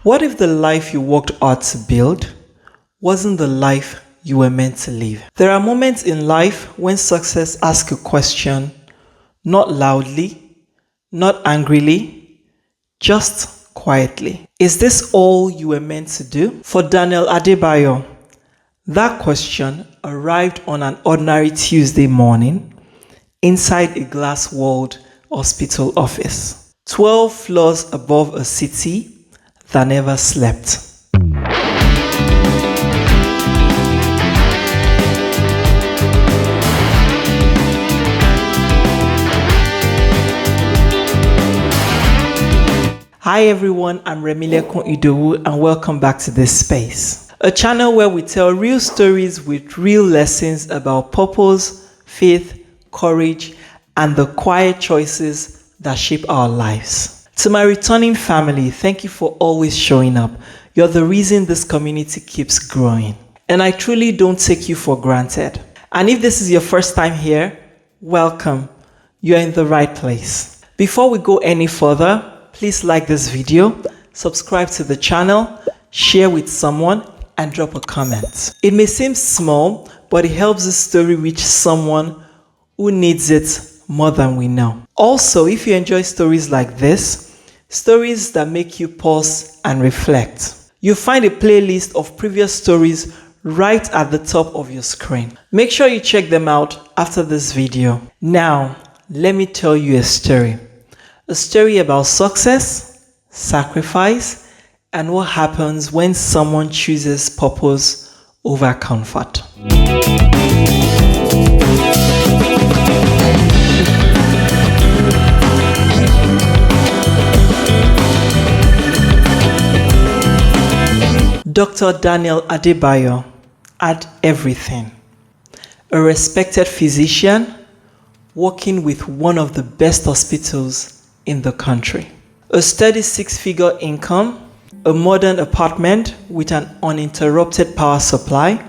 What if the life you worked hard to build wasn't the life you were meant to live? There are moments in life when success asks a question, not loudly, not angrily, just quietly. Is this all you were meant to do? For Daniel Adebayo, that question arrived on an ordinary Tuesday morning inside a glass-walled hospital office, 12 floors above a city that never slept. Hi everyone, I'm Remilekun Idowu and welcome back to this space. A channel where we tell real stories with real lessons about purpose, faith, courage, and the quiet choices that shape our lives. To my returning family, thank you for always showing up. You're the reason this community keeps growing. And I truly don't take you for granted. And if this is your first time here, welcome. You're in the right place. Before we go any further, please like this video, subscribe to the channel, share with someone, and drop a comment. It may seem small, but it helps the story reach someone who needs it more than we know. Also, if you enjoy stories like this, stories that make you pause and reflect, you'll find a playlist of previous stories right at the top of your screen. Make sure you check them out after this video. Now, let me tell you a story. A story about success, sacrifice, and what happens when someone chooses purpose over comfort. Dr. Daniel Adebayo had everything. A respected physician working with one of the best hospitals in the country. A steady six-figure income, a modern apartment with an uninterrupted power supply,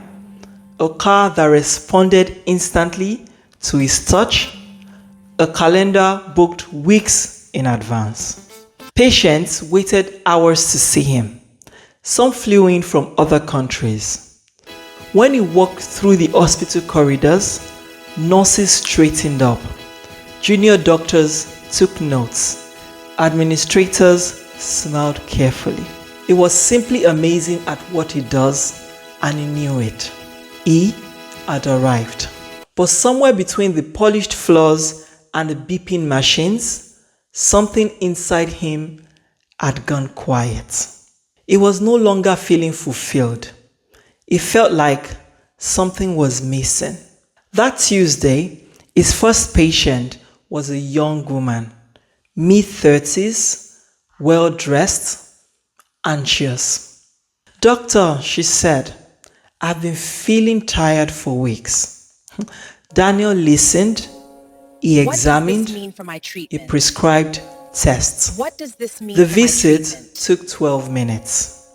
a car that responded instantly to his touch, a calendar booked weeks in advance. Patients waited hours to see him. Some flew in from other countries. When he walked through the hospital corridors, nurses straightened up. Junior doctors took notes. Administrators smiled carefully. It was simply amazing at what he does, and he knew it. He had arrived. But somewhere between the polished floors and the beeping machines, something inside him had gone quiet. He was no longer feeling fulfilled. It felt like something was missing. That Tuesday, his first patient was a young woman, mid-30s, well-dressed, anxious. "Doctor," she said, "I've been feeling tired for weeks." Daniel listened. He examined. He prescribed tests. What does this mean? The visit took 12 minutes.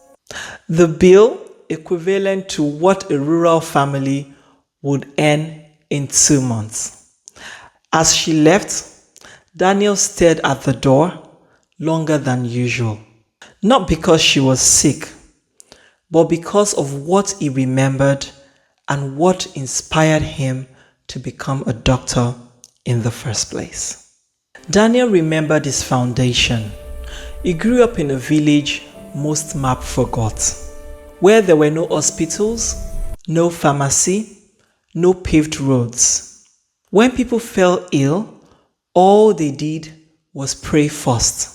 The bill equivalent to what a rural family would earn in 2 months. As she left, Daniel stared at the door longer than usual. Not because she was sick, but because of what he remembered and what inspired him to become a doctor in the first place. Daniel remembered his foundation. He grew up in a village most map forgot, where there were no hospitals, no pharmacy, no paved roads. When people fell ill, all they did was pray first.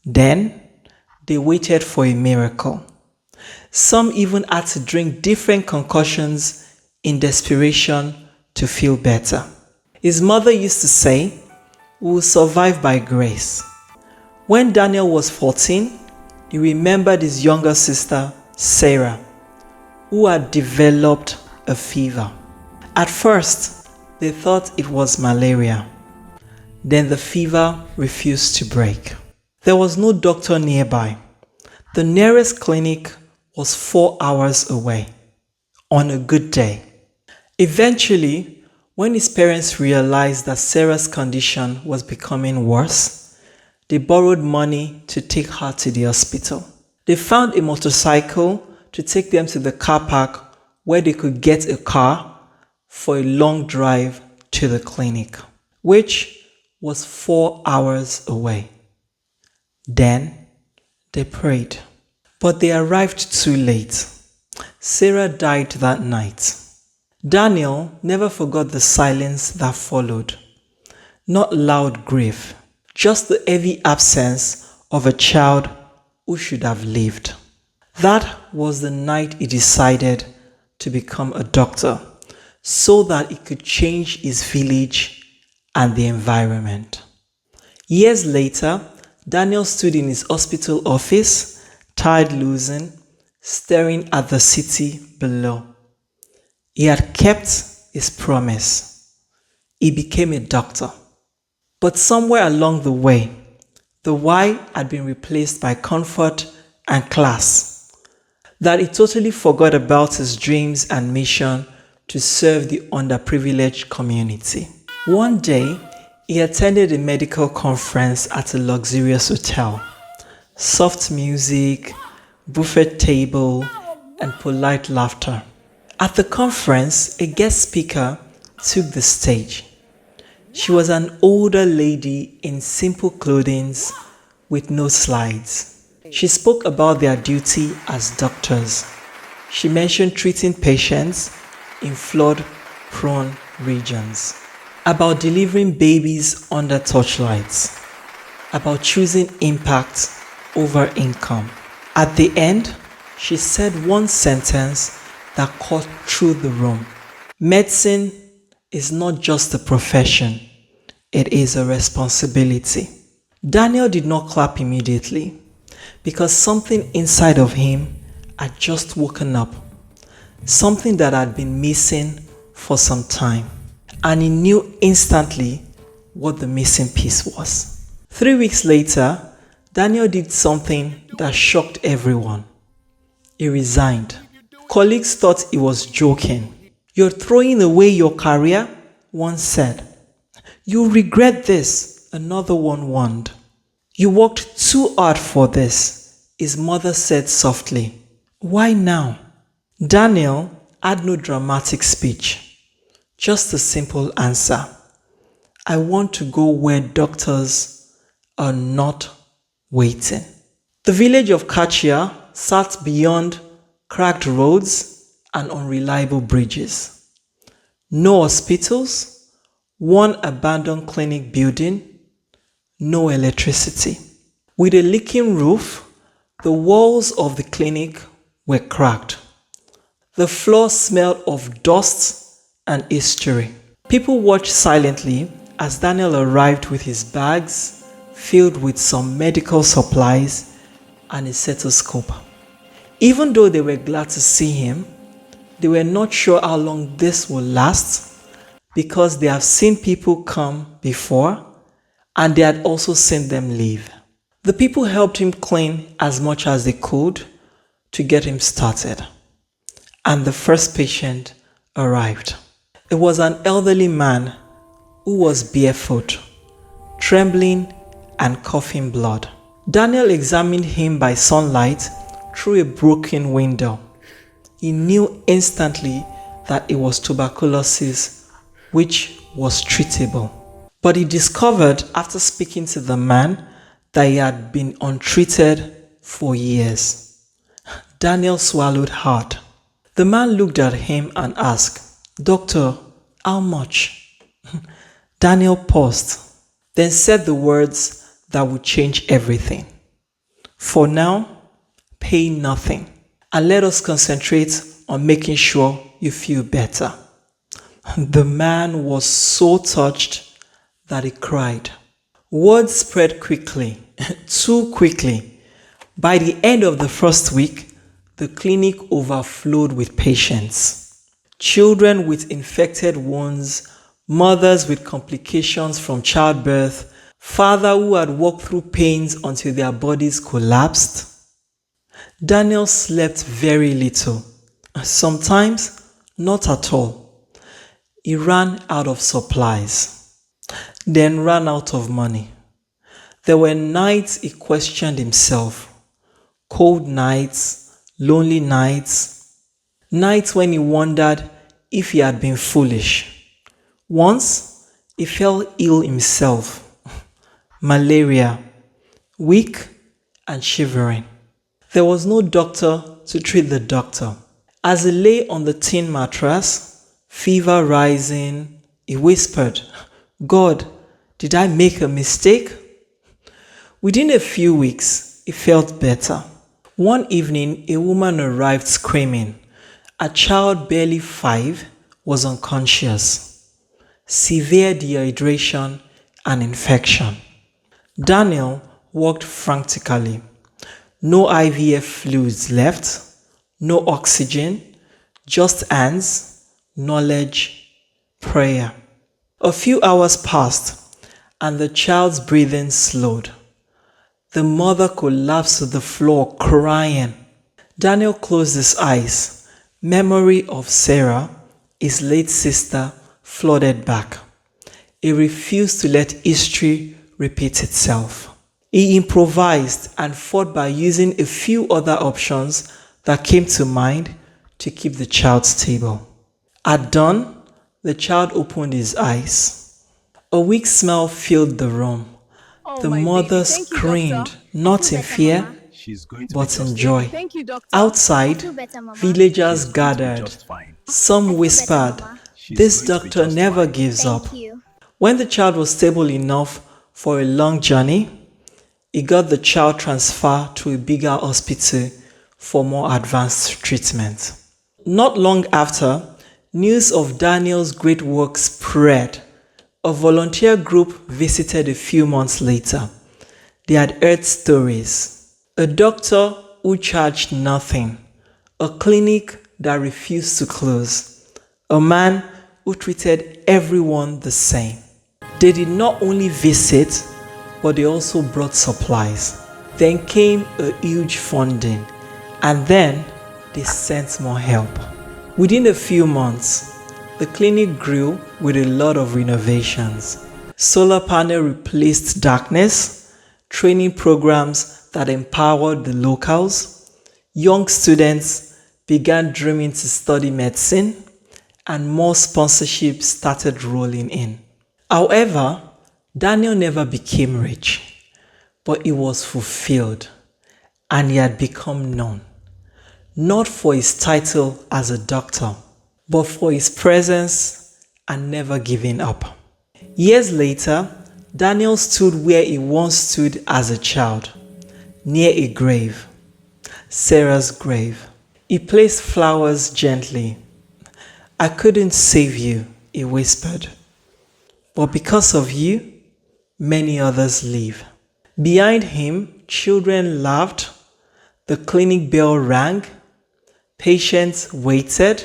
Then, they waited for a miracle. Some even had to drink different concoctions in desperation to feel better. His mother used to say, "We will survive by grace." When Daniel was 14, he remembered his younger sister, Sarah, who had developed a fever. At first, they thought it was malaria. Then the fever refused to break. There was no doctor nearby. The nearest clinic was 4 hours away, on a good day. Eventually, when his parents realized that Sarah's condition was becoming worse, they borrowed money to take her to the hospital. They found a motorcycle to take them to the car park where they could get a car for a long drive to the clinic, which was 4 hours away. Then they prayed, but they arrived too late. Sarah died that night. Daniel never forgot the silence that followed. Not loud grief, just the heavy absence of a child who should have lived. That was the night he decided to become a doctor so that he could change his village and the environment. Years later, Daniel stood in his hospital office, tired losing, staring at the city below. He had kept his promise. He became a doctor. But somewhere along the way, the why had been replaced by comfort and class. That he totally forgot about his dreams and mission to serve the underprivileged community. One day, he attended a medical conference at a luxurious hotel. Soft music, buffet table, and polite laughter. At the conference, a guest speaker took the stage. She was an older lady in simple clothing with no slides. She spoke about their duty as doctors. She mentioned treating patients in flood-prone regions, about delivering babies under torchlights, about choosing impact over income. At the end, she said one sentence that cut through the room. Medicine is not just a profession, it is a responsibility. Daniel did not clap immediately because something inside of him had just woken up, something that had been missing for some time, and he knew instantly what the missing piece was. 3 weeks later, Daniel did something that shocked everyone. He resigned. Colleagues thought he was joking. "You're throwing away your career?" one said. "You'll regret this," another one warned. "You worked too hard for this," his mother said softly. "Why now?" Daniel had no dramatic speech, just a simple answer. "I want to go where doctors are not waiting." The village of Kachia sat beyond cracked roads and unreliable bridges. No hospitals, one abandoned clinic building, no electricity. With a leaking roof, the walls of the clinic were cracked. The floor smelled of dust and history. People watched silently as Daniel arrived with his bags filled with some medical supplies and a stethoscope. Even though they were glad to see him, they were not sure how long this would last because they have seen people come before and they had also seen them leave. The people helped him clean as much as they could to get him started. And the first patient arrived. It was an elderly man who was barefoot, trembling and coughing blood. Daniel examined him by sunlight through a broken window. He knew instantly that it was tuberculosis, which was treatable. But he discovered after speaking to the man that he had been untreated for years. Daniel swallowed hard. The man looked at him and asked, "Doctor, how much?" Daniel paused, then said the words that would change everything. "For now, pay nothing, and let us concentrate on making sure you feel better." The man was so touched that he cried. Word spread quickly, too quickly. By the end of the first week, the clinic overflowed with patients. Children with infected wounds, mothers with complications from childbirth, fathers who had walked through pains until their bodies collapsed. Daniel slept very little, sometimes not at all. He ran out of supplies, then ran out of money. There were nights he questioned himself. Cold nights, lonely nights, nights when he wondered if he had been foolish. Once, he fell ill himself. Malaria, weak and shivering. There was no doctor to treat the doctor. As he lay on the tin mattress, fever rising, he whispered, "God, did I make a mistake?" Within a few weeks, he felt better. One evening, a woman arrived screaming. A child barely 5 was unconscious. Severe dehydration and infection. Daniel worked frantically. No IVF fluids left, no oxygen, just hands, knowledge, prayer. A few hours passed and the child's breathing slowed. The mother collapsed to the floor crying. Daniel closed his eyes. Memory of Sarah, his late sister, flooded back. He refused to let history repeat itself. He improvised and fought by using a few other options that came to mind to keep the child stable. At dawn, the child opened his eyes. A weak smell filled the room. The mother screamed, not in fear, but in joy. Outside, villagers gathered. Some whispered, "This doctor never gives up." When the child was stable enough for a long journey, he got the child transferred to a bigger hospital for more advanced treatment. Not long after, news of Daniel's great work spread. A volunteer group visited a few months later. They had heard stories. A doctor who charged nothing. A clinic that refused to close. A man who treated everyone the same. They did not only visit, but they also brought supplies. Then came a huge funding, and then they sent more help. Within a few months, the clinic grew with a lot of renovations. Solar panel replaced darkness, training programs that empowered the locals, young students began dreaming to study medicine, and more sponsorships started rolling in. However, Daniel never became rich, but he was fulfilled and he had become known, not for his title as a doctor, but for his presence and never giving up. Years later, Daniel stood where he once stood as a child, near a grave, Sarah's grave. He placed flowers gently. "I couldn't save you," he whispered, "but because of you, many others live." Behind him, children laughed, the clinic bell rang, patients waited,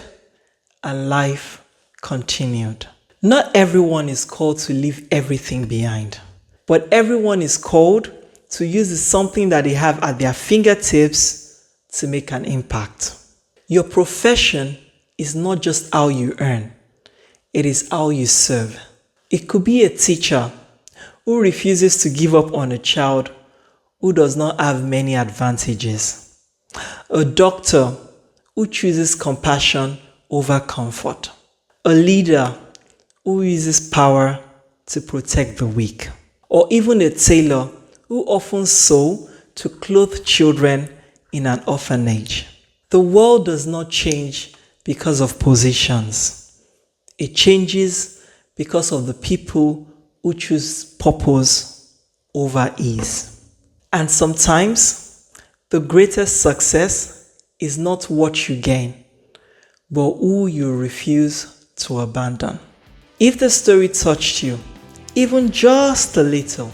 and life continued. Not everyone is called to leave everything behind, but everyone is called to use something that they have at their fingertips to make an impact. Your profession is not just how you earn, it is how you serve. It could be a teacher who refuses to give up on a child who does not have many advantages. A doctor who chooses compassion over comfort. A leader who uses power to protect the weak. Or even a tailor who often sews to clothe children in an orphanage. The world does not change because of positions. It changes because of the people who choose purpose over ease. And sometimes, the greatest success is not what you gain, but who you refuse to abandon. If the story touched you, even just a little,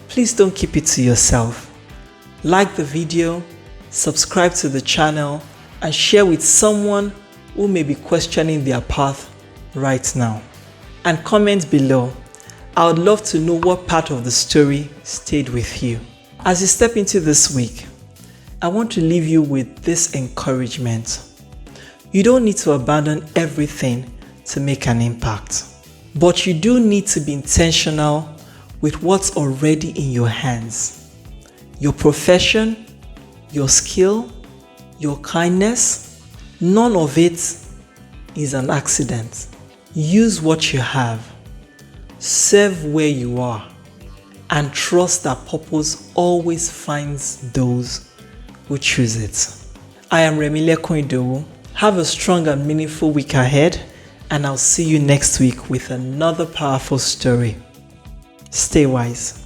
please don't keep it to yourself. Like the video, subscribe to the channel, and share with someone who may be questioning their path right now. And comment below. I would love to know what part of the story stayed with you. As you step into this week, I want to leave you with this encouragement. You don't need to abandon everything to make an impact, but you do need to be intentional with what's already in your hands. Your profession, your skill, your kindness, none of it is an accident. Use what you have, serve where you are, and trust that purpose always finds those who choose it. I am Remilekun Idowu. Have a strong and meaningful week ahead, and I'll see you next week with another powerful story. Stay wise.